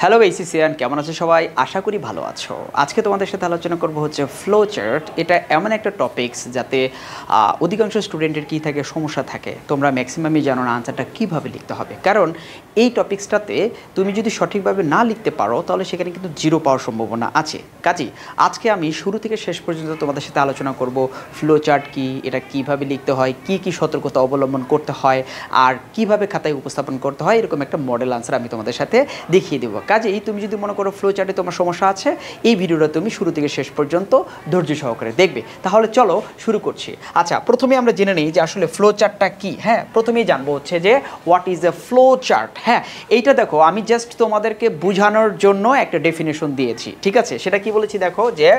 Hello বেসিসিয়ান, কেমন আছো সবাই? আশা করি ভালো আছো। আজকে তোমাদের সাথে আলোচনা করব হচ্ছে ফ্লো চার্ট। এটা এমন একটা টপিকস যাতে অধিকাংশ স্টুডেন্টের কী থাকে, সমস্যা থাকে। তোমরা ম্যাক্সিমামই জানো না আনসারটা কীভাবে লিখতে হবে, কারণ এই টপিক্সটাতে তুমি যদি সঠিকভাবে না লিখতে পারো তাহলে সেখানে কিন্তু জিরো পাওয়ার সম্ভাবনা আছে। কাজেই আজকে আমি শুরু থেকে শেষ পর্যন্ত তোমাদের সাথে আলোচনা করব ফ্লো চার্ট কী, এটা কীভাবে লিখতে হয়, কী কী সতর্কতা অবলম্বন করতে হয়, আর কীভাবে খাতায় উপস্থাপন করতে হয়, এরকম একটা মডেল আনসার আমি তোমাদের সাথে দেখিয়ে দেবো। কাজেই তুমি যদি মনে করো ফ্লো চার্টে তোমার সমস্যা আছে, এই ভিডিওটা তুমি শুরু থেকে শেষ পর্যন্ত ধৈর্য সহকারে দেখবে। তাহলে চলো শুরু করছি। আচ্ছা, প্রথমে আমরা জেনে নিই যে আসলে ফ্লো চার্টটা কী। হ্যাঁ, প্রথমেই জানবো হচ্ছে যে what is a flow chart. হ্যাঁ, এইটা দেখো, আমি জাস্ট তোমাদেরকে বোঝানোর জন্য একটা ডেফিনেশন দিয়েছি, ঠিক আছে? সেটা কি বলেছি দেখো, যে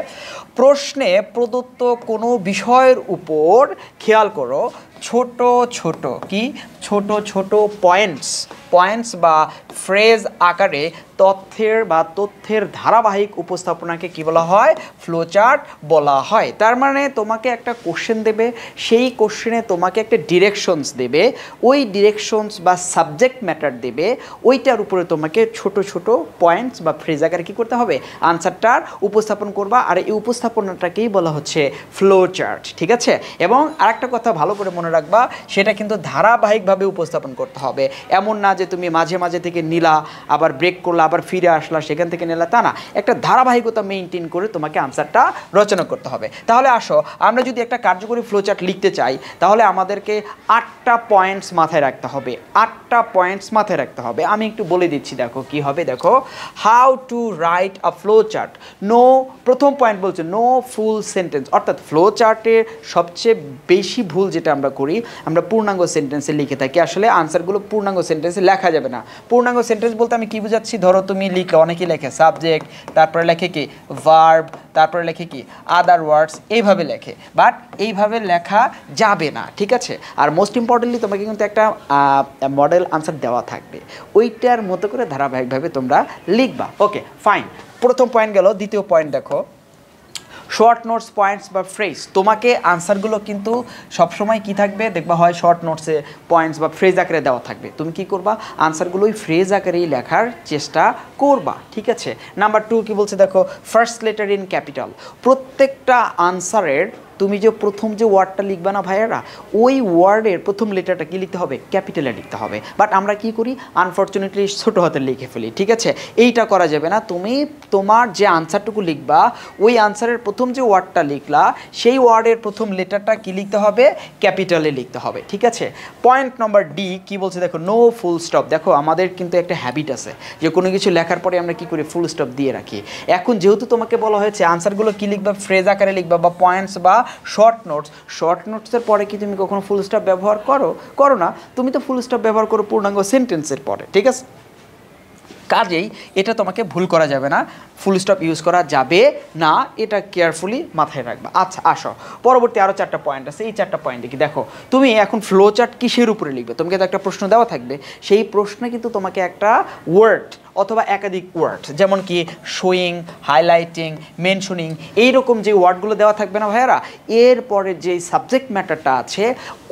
প্রশ্নে প্রদত্ত কোনো বিষয়ের উপর খেয়াল করো ছোট ছোট কি ছোট ছোট পয়েন্টস বা ফ্রেজ আকারে তথ্যের ধারাবাহিক উপস্থাপনাকে কি বলা হয়? ফ্লো চার্ট বলা হয়। তার মানে তোমাকে একটা কোশ্চেন দেবে, সেই কোশ্চেনে তোমাকে একটা ডিরেকশনস দেবে, ওই ডিরেকশনস বা সাবজেক্ট ম্যাটার দেবে, ওইটার উপরে তোমাকে ছোট ছোট পয়েন্টস বা ফ্রেজ আকারে কী করতে হবে? আনসারটার উপস্থাপন করবা। আর এই উপস্থাপনাটাকেই বলা হচ্ছে ফ্লো চার্ট, ঠিক আছে? এবং আরেকটা কথা ভালো করে মনে রাখবা, সেটা কিন্তু ধারাবাহিকভাবে উপস্থাপন করতে হবে। এমন না যে তুমি মাঝে মাঝে থেকে নিলা, আবার ব্রেক করলা, আবার ফিরে আসলা, সেখান থেকে নিলা, তা না। একটা ধারাবাহিকতা মেনটেন করে তোমাকে আনসারটা রচনা করতে হবে। তাহলে আসো, আমরা যদি একটা কার্যকরী ফ্লো চার্ট লিখতে চাই তাহলে আমাদেরকে 8টা পয়েন্টস মাথায় রাখতে হবে। 8টা পয়েন্টস মাথায় রাখতে হবে। আমি একটু বলে দিচ্ছি, দেখো কি হবে। দেখো, how to write a flow chart. প্রথম পয়েন্ট বলছে নো ফুল সেন্টেন্স। অর্থাৎ ফ্লো চার্টের সবচেয়ে বেশি ভুল যেটা আমরা করি, আমরা পূর্ণাঙ্গ সেন্টেন্সে লিখে থাকি। আসলে আনসারগুলো পূর্ণাঙ্গ সেন্টেন্সে লেখা যাবে না। পূর্ণাঙ্গ সেন্টেন্স বলতে আমি কি বুঝাচ্ছি, ধরো তুমি লিখলে, অনেকেই লেখে সাবজেক্ট, তারপরে লেখে কি ভার্ব, তারপরে লেখে কি আদার ওয়ার্ডস, এইভাবে লেখে। বাট এইভাবে লেখা যাবে না, ঠিক আছে? আর মোস্ট ইম্পর্টেন্টলি তোমাকে কিন্তু একটা মডেল আনসার দেওয়া থাকবে, ওইটার মতো করে ধারাবাহিকভাবে তোমরা লিখবা। ওকে, ফাইন। প্রথম পয়েন্ট গেল। দ্বিতীয় পয়েন্ট দেখো, শর্ট নোটস, পয়েন্টস বা ফ্রেজ। তোমাকে আনসারগুলো কিন্তু সবসময় কি থাকবে দেখবা, হয় শর্ট নোটসে পয়েন্টস বা ফ্রেজ আকারে দেওয়া থাকবে। তুমি কি করবা? আনসারগুলো ওই ফ্রেজ আকারেই লেখার চেষ্টা করবা, ঠিক আছে? নাম্বার 2 কি বলছে দেখো, ফার্স্ট লেটার ইন ক্যাপিটাল। প্রত্যেকটা আনসারের তুমি যে প্রথম যে ওয়ার্ডটা লিখবে না ভাইয়ারা, ওই ওয়ার্ডের প্রথম লেটারটা কি লিখতে হবে? ক্যাপিটালে লিখতে হবে। বাট আমরা কি করি? আনফর্চুনেটলি ছোটো হাতে লিখে ফেলি, ঠিক আছে? এইটা করা যাবে না। তুমি তোমার যে আনসারটুকু লিখবা, ওই আনসারের প্রথম যে ওয়ার্ডটা লিখলা, সেই ওয়ার্ডের প্রথম লেটারটা কি লিখতে হবে? ক্যাপিটালে লিখতে হবে, ঠিক আছে? পয়েন্ট নম্বর ডি কি বলছে দেখো, নো ফুল স্টপ। দেখো, আমাদের কিন্তু একটা হ্যাবিট আছে যে কোনো কিছু লেখার পরে আমরা কি করি? ফুল স্টপ দিয়ে রাখি। এখন যেহেতু তোমাকে বলা হয়েছে আনসারগুলো কি লিখবা? ফ্রেজ আকারে লিখবা, বা পয়েন্টস বা শর্ট নোটসের পরে কি তুমি কখনো ফুল স্টপ ব্যবহার করো না? তুমি তো ফুল স্টপ ব্যবহার করো পূর্ণাঙ্গ সেন্টেন্সের পরে, ঠিক আছে? কাজেই এটা তোমাকে ভুল করা যাবে না, ফুল স্টপ ইউজ করা যাবে না, এটা কেয়ারফুলি মাথায় রাখবা। আচ্ছা, আসো, পরবর্তী আরও 4টা পয়েন্ট আছে। এই 4টা পয়েন্টে কি দেখো, তুমি এখন ফ্লো চার্ট কিসের উপরে লিখবে? তোমাকে তো একটা প্রশ্ন দেওয়া থাকবে, সেই প্রশ্নে কিন্তু তোমাকে একটা ওয়ার্ড অথবা একাধিক ওয়ার্ড, যেমন কি শোয়িং, হাইলাইটিং, মেনশনিং, এইরকম যে ওয়ার্ডগুলো দেওয়া থাকবে না ভাইয়ারা, এরপরে যে সাবজেক্ট ম্যাটারটা আছে,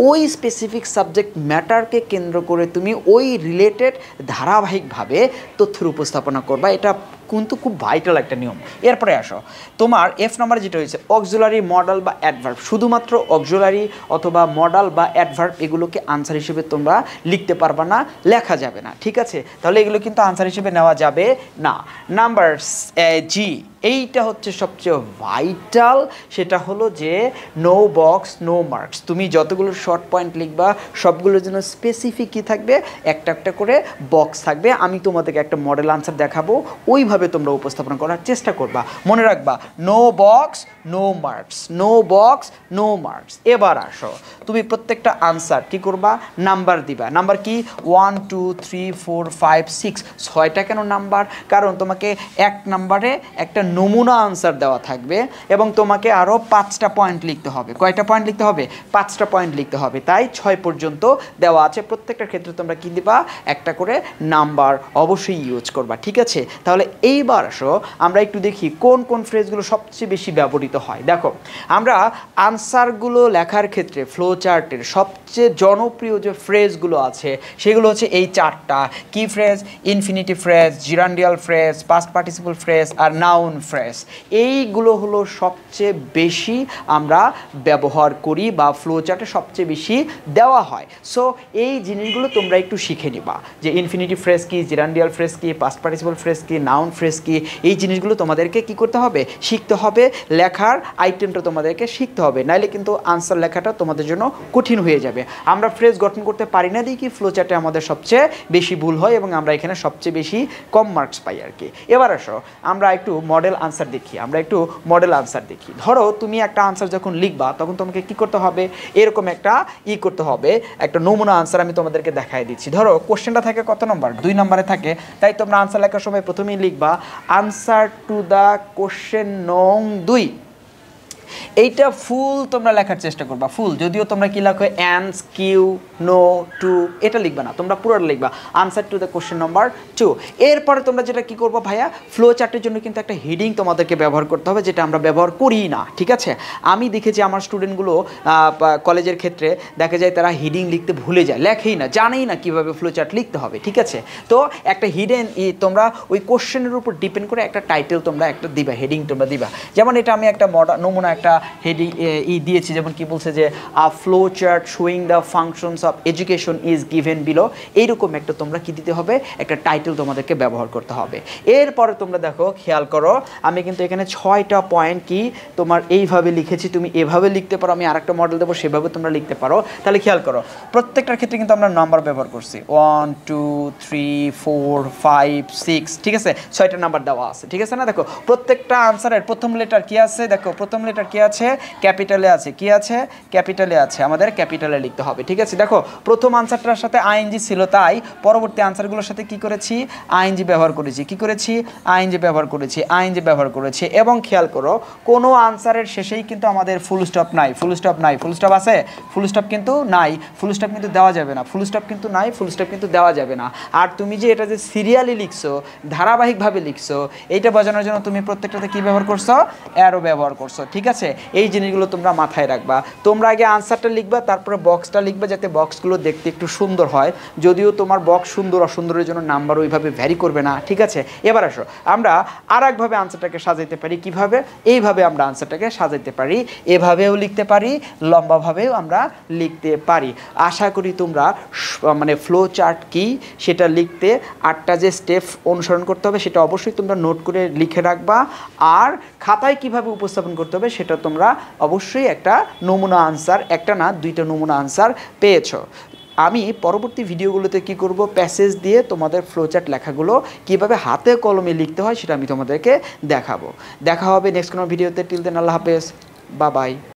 ওই স্পেসিফিক সাবজেক্ট ম্যাটারকে কেন্দ্র করে তুমি ওই রিলেটেড ধারাবাহিকভাবে তথ্যের উপস্থাপনা করবা। এটা কিন্তু খুব ভাইটাল একটা নিয়ম। এরপরে আসো, তোমার এফ নাম্বারে যেটা হয়েছে অক্সিলারি, মডাল বা অ্যাডভার্ব। শুধুমাত্র অক্সিলারি অথবা মডাল বা অ্যাডভার্ব এগুলোকে আনসার হিসেবে তোমরা লিখতে পারবা না, লেখা যাবে না, ঠিক আছে? তাহলে এগুলো কিন্তু আনসার হিসেবে নেওয়া যাবে না। নাম্বার জি, এইটা হচ্ছে সবচেয়ে ভাইটাল। সেটা হলো যে নো বক্স নো মার্কস। তুমি যতগুলো শর্ট পয়েন্ট লিখবা, সবগুলোর জন্য স্পেসিফিক কী থাকবে? একটা একটা করে বক্স থাকবে। আমি তোমাদেরকে একটা মডেল আনসার দেখাবো, ওইভাবে তোমরা উপস্থাপন করার চেষ্টা করবা। মনে রাখবা, no box no marks, no box no marks. এবার আসো, তুমি প্রত্যেকটা আনসার কি করবা? নাম্বার দিবা। নাম্বার কি? 1 2 3 4 5 6। 6টা কেন নাম্বার? কারণ তোমাকে 1 নাম্বারে একটা নমুনা আনসার দেওয়া থাকবে এবং তোমাকে আরও 5টা পয়েন্ট লিখতে হবে। কয়টা পয়েন্ট লিখতে হবে? 5টা পয়েন্ট লিখতে হবে। তাই 6 পর্যন্ত দেওয়া আছে। প্রত্যেকটার ক্ষেত্রে তোমরা কি দিবা? একটা করে নাম্বার অবশ্যই ইউজ করবা, ঠিক আছে? তাহলে এইবার আসো আমরা একটু দেখি কোন কোন ফ্রেজগুলো সবচেয়ে বেশি ব্যবহৃত হয়। দেখো আমরা আনসারগুলো লেখার ক্ষেত্রে ফ্লো চার্টের সবচেয়ে জনপ্রিয় যে ফ্রেজগুলো আছে সেগুলো হচ্ছে এই চারটা। কি phrase? Infinitive phrase, gerundial phrase, past participle phrase আর নাউন ফ্রেজ। এইগুলো হলো সবচেয়ে বেশি আমরা ব্যবহার করি বা ফ্লো চার্টে সবচেয়ে বেশি দেওয়া হয়। সো এই জিনিসগুলো তোমরা একটু শিখে নিবা যে ইনফিনিটিভ ফ্রেজ কি, জিরান্ডিয়াল ফ্রেজ কি, পাস্ট পার্টিসিপল ফ্রেজ কি, নাউন ফ্রেজ কি। এই জিনিসগুলো তোমাদেরকে কি করতে হবে? শিখতে হবে। লেখার আইটেমটা তোমাদেরকে শিখতে হবে, নাইলে কিন্তু আনসার লেখাটা তোমাদের জন্য কঠিন হয়ে যাবে। আমরা ফ্রেজ গঠন করতে পারি না দেখি ফ্লো চার্টে আমাদের সবচেয়ে বেশি ভুল হয় এবং আমরা এখানে সবচেয়ে বেশি কম মার্কস পাই আর কি। এবার আসো আমরা একটু মডেল আনসার দেখি। ধরো তুমি একটা আনসার যখন লিখবা তখন তোমাকে কি করতে হবে? এরকম একটা করতে হবে, একটা নমুনা আনসার আমি তোমাদেরকে দেখাই দিচ্ছি। ধরো কোশ্চেনটা থাকে কত নম্বর? 2 নম্বরে থাকে। তাই তোমরা আনসার লেখার সময় প্রথমেই লিখবা আনসার টু দ্য কোশ্চেন নং 2। এইটা ফুল তোমরা লেখার চেষ্টা করবা, ফুল। যদিও তোমরা কি লেখো অ্যান্স, কিউ, নো, টু, এটা লিখবা না, তোমরা পুরোটা লিখবা answer to the question number 2। এরপরে তোমরা যেটা কি করবো ভাইয়া, ফ্লো চার্টের জন্য কিন্তু একটা হেডিং তোমাদেরকে ব্যবহার করতে হবে, যেটা আমরা ব্যবহার করি না। ঠিক আছে? আমি দেখেছি আমার স্টুডেন্টগুলো কলেজের ক্ষেত্রে দেখা যায় তারা হেডিং লিখতে ভুলে যায়, লেখেই না, জানেই না কীভাবে ফ্লো চার্ট লিখতে হবে। ঠিক আছে? তো একটা হিডেন তোমরা ওই কোশ্চেনের উপর ডিপেন্ড করে একটা টাইটেল তোমরা একটা দিবা, হেডিং তোমরা দিবা। যেমন এটা আমি একটা নমুনা একটা হেডিং দিয়েছি, যেমন কি বলছে যে a flow chart showing the functions of education is given below. এইরকম একটা তোমরা কি দিতে হবে? একটা টাইটেল তোমাদেরকে ব্যবহার করতে হবে। এরপরে তোমরা দেখো, খেয়াল করো, আমি কিন্তু এখানে 6টা পয়েন্ট কি তোমার এইভাবে লিখেছি, তুমি এভাবে লিখতে পারো, আমি আরেকটা মডেল দেবো সেভাবে তোমরা লিখতে পারো। তাহলে খেয়াল করো প্রত্যেকটার ক্ষেত্রে কিন্তু আমরা নাম্বার ব্যবহার করছি 1 2 3 4 5 6। ঠিক আছে? 6টা নাম্বার দেওয়া আছে। ঠিক আছে না? দেখো প্রত্যেকটা আনসারের প্রথম লেটার কি আছে? দেখো প্রথম লেটার কি আছে? ক্যাপিটালে আছে। কি আছে? ক্যাপিটালে আছে। আমাদের ক্যাপিটালে লিখতে হবে। ঠিক আছে? দেখো প্রথম আনসারটার সাথে আইএনজি ছিল, তাই পরবর্তী আনসারগুলোর সাথে কি করেছি? আইএনজি ব্যবহার করেছি। কি করেছি? আইএনজি ব্যবহার করেছি। এবং খেয়াল করো কোনো আনসারের শেষেই কিন্তু আমাদের ফুল স্টপ নাই। ফুল স্টপ আছে? ফুল স্টপ কিন্তু নাই, ফুল স্টপ কিন্তু দেওয়া যাবে না। ফুল স্টপ কিন্তু নাই, ফুল স্টপ কিন্তু দেওয়া যাবে না। আর তুমি যে এটা যে সিরিয়ালি লিখছো, ধারাবাহিকভাবে লিখছো, এইটা বোঝানোর জন্য তুমি প্রত্যেকটাতে কি ব্যবহার করছো? অ্যারো ব্যবহার করছো। ঠিক আছে? এই জিনিসগুলো তোমরা মাথায় রাখবা। তোমরা আগে আনসারটা লিখবা, তারপরে বক্সটা লিখবা, যাতে বক্সগুলো দেখতে একটু সুন্দর হয়। যদিও তোমার বক্স সুন্দর অসুন্দরের জন্য নাম্বার ওইভাবে ভ্যারি করবে না। ঠিক আছে? এবার আসো আমরা আর একভাবে আনসারটাকে সাজাইতে পারি। কিভাবে? এইভাবে আমরা আনসারটাকে সাজাইতে পারি, এভাবেও লিখতে পারি, লম্বাভাবেও আমরা লিখতে পারি। আশা করি তোমরা মানে ফ্লো চার্ট কি সেটা লিখতে 8টা যে স্টেপ অনুসরণ করতে হবে সেটা অবশ্যই তোমরা নোট করে লিখে রাখবা। আর খাতায় কিভাবে উপস্থাপন করতে হবে সেটা তোমরা অবশ্যই একটা নমুনা আনসার, একটা না 2টা নমুনা আনসার পেয়েছো। আমি পরবর্তী ভিডিওগুলোতে কি করব, প্যাসেজ দিয়ে তোমাদের ফ্লোচার্ট লেখাগুলো কিভাবে হাতে কলমে লিখতে হয় সেটা আমি তোমাদেরকে দেখাবো। দেখা হবে নেক্সট কোনো ভিডিওতে। টিল দেন আল্লাহ হাফেজ, বাই বাই।